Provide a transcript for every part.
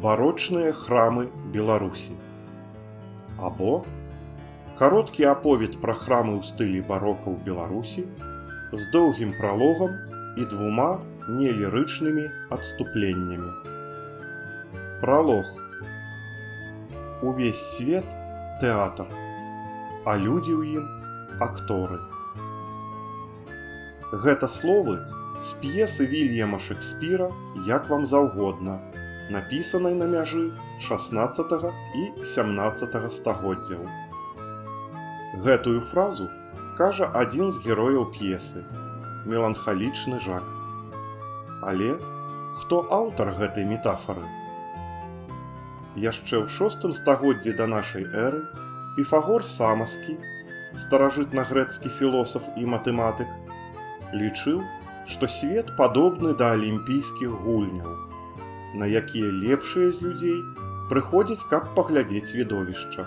Барочныя храмы Беларусі. Або кароткі аповед пра храмы ў стылі барока ў Беларусі з доўгім пралогам і двума нелірычнымі адступленнямі. Пралог. Увесь свет – тэатр, а людзі ў ім – акторы. Гэта словы з п'есы Вільяма Шекспіра «Як вам заўгодна», напісанай на мяжы 16 і 17 стагоддзяў. Гэтую фразу кажа адзін з герояў п'есы – меланхалічны Жак. Але хто аўтар гэтай метафары? Яшчэ ў 6 стагоддзі да нашай эры Піфагор Самаскі, старажытнагрэцкі філосаф і матэматык, лічыў, што свет падобны да алімпійскіх гульняў, на якія лепшыя з людзей прыходзяць, каб паглядзець відовішча.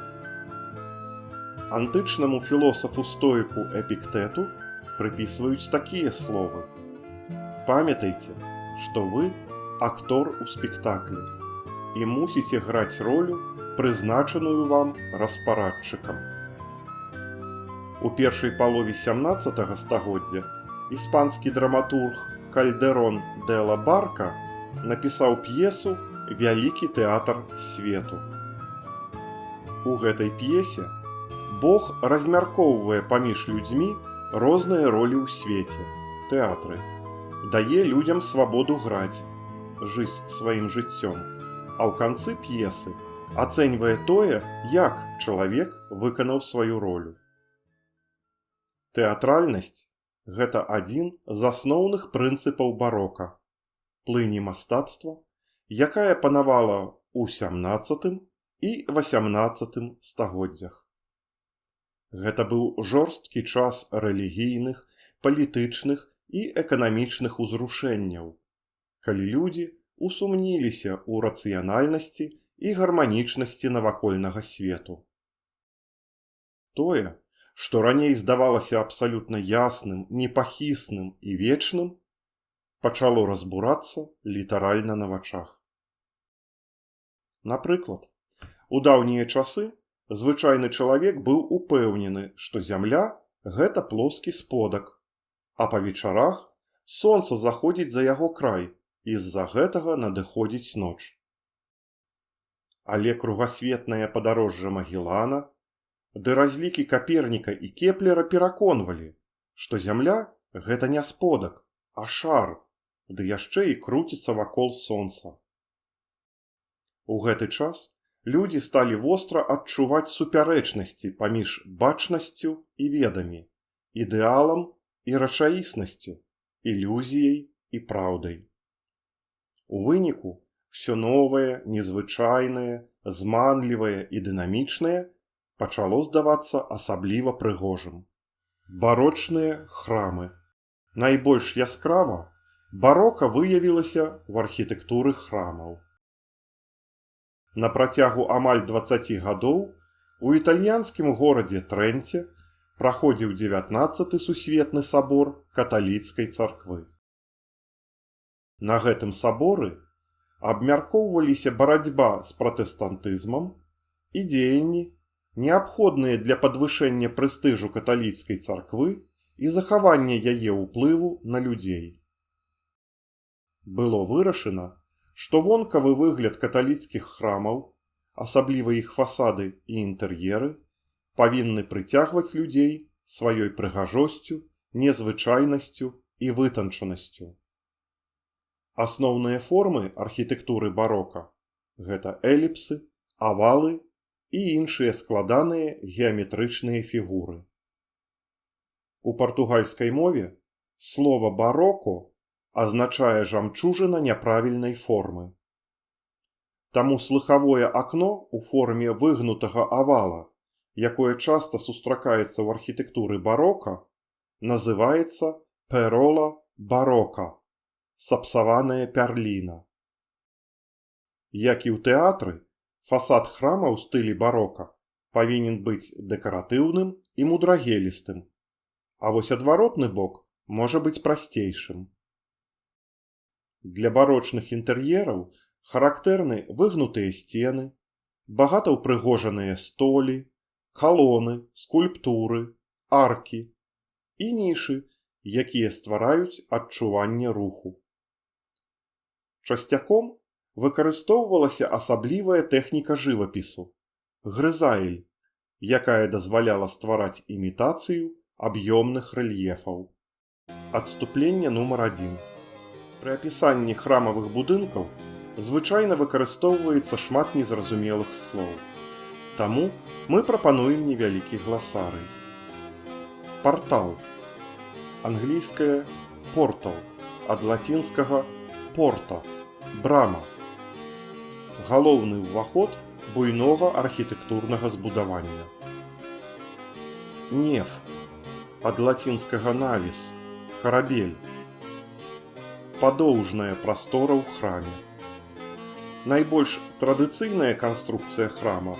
Антычнаму філосафу-стоіку Эпіктэту прыпісваюць такія словы: «Памятайце, што вы актор у спектаклі і мусіце граць ролю, прызначаную вам распарадчыкам». У першай палове 17 стагоддзя іспанскі драматург Кальдерон де ла Барка напісаў п'есу «Вялікі тэатр свету». У гэтай п'есе Бог размяркоўвае паміж людзьмі розныя ролі ў свеце, тэатры, дае людзям свабоду граць, жыць сваім жыццём, а ў канцы п'есы ацэньвае тое, як чалавек выканаў сваю ролю. Тэатральнасць – гэта адзін з асноўных прынцыпаў барока, плыні мастацтва, якая панавала ў 17 і 18 стагоддзях. Гэта быў жорсткі час рэлігійных, палітычных і эканамічных узрушэнняў, калі людзі усумніліся ў рацыянальнасці і гарманічнасці навакольнага свету. Тое, што раней здавалася абсалютна ясным, непахісным і вечным, пачало разбурацца літаральна на вачах. Напрыклад, у даўнія часы звычайны чалавек быў упэўнены, што зямля – гэта плоскі сподак, а па вечарах сонца заходзіць за яго край, і з-за гэтага надыходзіць ноч. Але кругасветнае падарожжа Магеллана ды разлікі Каперніка і Кеплера пераконвалі, што зямля – гэта не сподак, а шар, ды яшчэ і круціцца вакол сонца. У гэты час людзі сталі востра адчуваць супярэчнасці паміж бачнасцю і ведамі, ідэалам і рэчаіснасцю, ілюзіяй і праўдай. У выніку ўсё новае, незвычайнае, зманлівае і дынамічнае пачало здавацца асабліва прыгожым. Барочныя храмы. Найбольш яскрава барока выявілася ў архітэктуры храмаў. На працягу амаль 20 гадоў у італьянскім горадзе Трэнце праходзіў 19-ы сусветны сабор каталіцкай царквы. На гэтым саборы абмяркоўваліся барацьба з пратэстантызмам і дзеянні, неабходныя для падвышэння прэстыжу каталіцкай царквы і захавання яе ўплыву на людзей. Было вырашана, што вонкавы выгляд каталіцкіх храмаў, асабліва іх фасады і інтэр'еры, павінны прыцягваць людзей сваёй прыгажосцю, незвычайнасцю і вытанчанасцю. Асноўныя формы архітэктуры барока – гэта эліпсы, авалы і іншыя складаныя геаметрычныя фігуры. У партугальскай мове слова «бароко» азначае жамчужына няправільнай формы. Таму слыхавое акно ў форме выгнутага авала, якое часта сустракаецца ў архітэктуры барока, называецца «перола барока» – сапсаваная пярліна. Як і ў тэатры, фасад храма ў стылі барока павінен быць дэкаратыўным і мудрагелістым, а вось адваротны бок можа быць прасцейшым. Для барочных інтэр'ераў Характэрны выгнутыя сцены, багата ўпрыгожаныя столі, калоны, скульптуры, аркі і нішы, якія ствараюць адчуванне руху. Часцяком выкарыстоўвалася асаблівая тэхніка жывапісу – грызаіль, якая дазваляла ствараць імітацыю аб'ёмных рэльефаў. Адступленне нумар 1. Пры апісанні храмавых будынкаў звычайна выкарыстоўваецца шмат незразумелых слоў. Таму мы прапануем невялікі гласарый. Партал. Англійскае «portal», ад лацінскага «porta» – брама. Галоўны ўваход буйнога архітэктурнага збудавання. Неф, ад лацінскага «navis» – карабель. Падоўжная прастора ў храме. Найбольш традыцыйная канструкцыя храма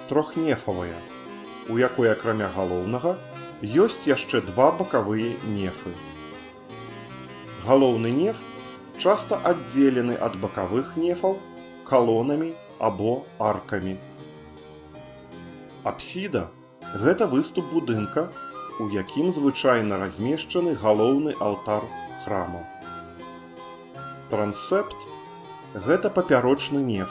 трохнефавая, у якой акрамя галоўнага ёсць яшчэ два бакавыя нефы. Галоўны неф часта аддзелены ад бакавых нефаў калонамі або аркамі. Апсіда – гэта выступ будынка, у якім звычайна размешчаны галоўны алтар храма. Трансепт – гэта папярочны неф,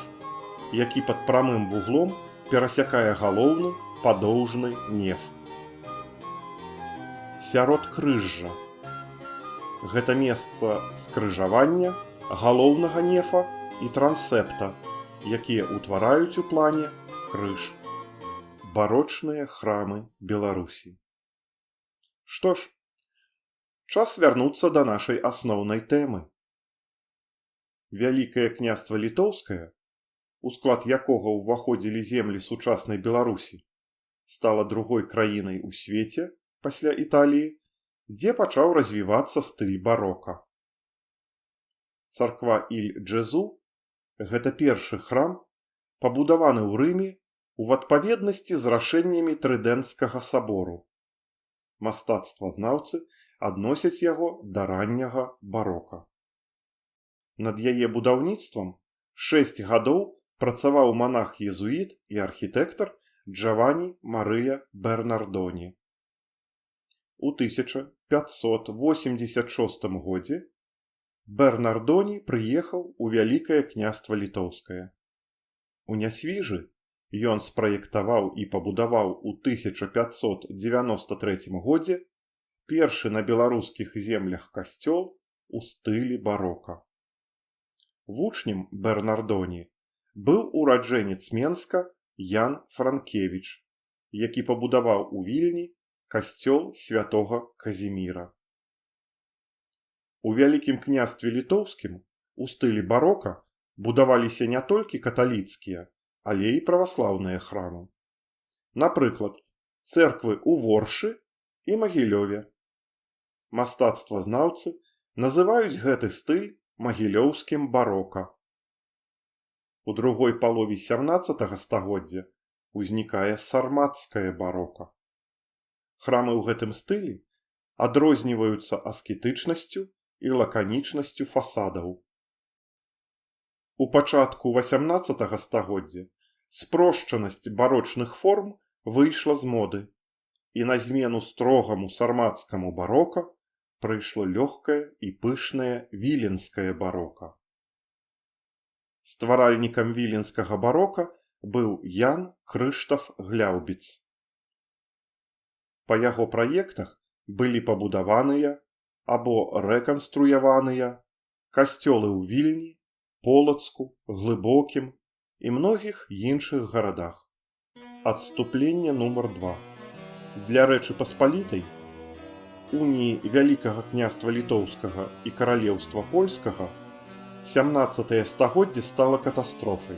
які пад прамым вуглом перасякае галоўны падоўжны неф. Сяродкрыжжа – гэта месца скрыжавання галоўнага нефа і трансепта, якія ўтвараюць у плане крыж. Барочныя храмы Беларусі. Што ж, час вярнуцца да нашай асноўнай тэмы. Вялікае княства Літоўскае, у склад якога ўваходзілі землі сучаснай Беларусі, стала другой краінай у свеце пасля Італіі, дзе пачаў развівацца стыль барока. Царква Іль-Джезу – гэта першы храм, пабудаваны ў Рыме у адпаведнасці з рашэннямі Трыдэнцкага сабору. Мастацтвазнаўцы адносяць яго да ранняга барока. Над яе будаўніцтвам 6 гадоў працаваў манах-езуіт і архітэктар Джавані Марыя Бернардоні. У 1586 годзе Бернардоні прыехаў у Вялікае княства Літоўскае. У Нясвіжы ён спраектаваў і пабудаваў у 1593 годзе першы на беларускіх землях касцёл у стылі барока. Вучнем Бернардоні быў ураджэнец Менска Ян Франкевіч, які пабудаваў у Вільні касцёл святога Казіміра. У Вялікім княстве Літоўскім у стылі барока будаваліся не толькі каталіцкія, але і праваслаўныя храмы. Напрыклад, цэрквы ў Воршы і Магілёве. Мастацтвазнаўцы называюць гэты стыль магілёўскім барока. У другой палове 17 стагоддзя узнікае сармацкае барока. Храмы ў гэтым стылі адрозніваюцца аскетычнасцю і лаканічнасцю фасадаў. У пачатку 18 стагоддзя спрошчанасць барочных форм выйшла з моды, і на змену строгаму сармацкаму барока прыйшло лёгкае і пышнае віленскае барока. Стваральнікам віленскага барока быў Ян Крыштаф Гляўбіц. Па яго праектах былі пабудаваныя або рэканструяваныя касцёлы ў Вільні, Полацку, Глыбокім і многіх іншых гарадах. Адступленне нумар 2. Для Рэчы Паспалітай, уніі Вялікага княства Літоўскага і Каралеўства Польскага, 17 стагоддзе стала катастрофай.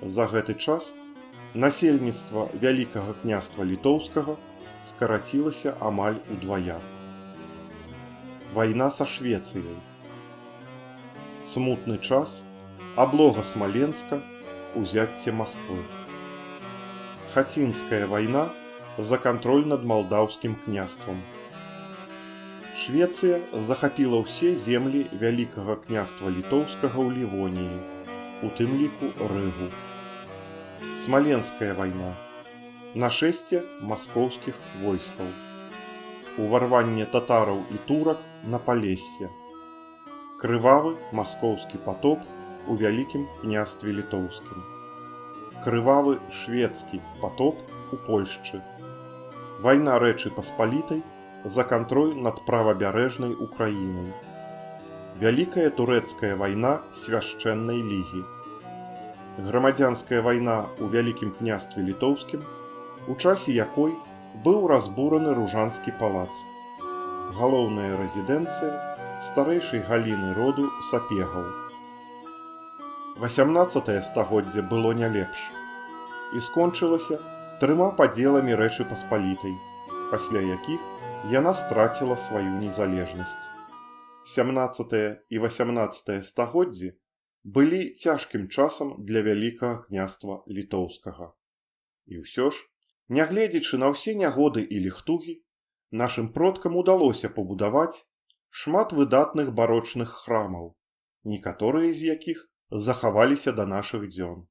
За гэты час насельніцтва Вялікага княства Літоўскага скарацілася амаль удвая. Вайна са Швецыяй. Смутны час, аблога Смаленска, узяцце Масквы. Хацінская вайна за кантроль над Малдаўскім княствам. Швецыя захапіла ўсе землі Вялікага княства Літоўскага ў Лівоніі. у тым ліку Рыгу. Смаленская вайна. Нашэсце маскоўскіх войскаў. Уварванне татараў і турак на Палессе. Крывавы маскоўскі патоп у Вялікім княстве літоўскім. Крывавы шведскі патоп у Польшчы. Вайна Рэчы Паспалітай за кантроль над правабярэжнай Украінай. Вялікая турэцкая вайна свяшчэннай лігі. Грамадзянская вайна ў Вялікім княстве літоўскім, у часе якой быў разбураны Ружанскі палац, галоўная рэзідэнцыя старэйшай галіны роду Сапегаў. 18 стагоддзе было не лепш і скончылася 3 падзеламі Рэчы Паспалітай, пасля якіх яна страціла сваю незалежнасць. 17 і 18 стагоддзі былі цяжкім часам для Вялікага княства літоўскага. І ўсё ж, нягледзячы на ўсе нягоды і ліхтугі, нашым продкам удалося пабудаваць шмат выдатных барочных храмаў, некаторыя з якіх захаваліся да нашых дзён.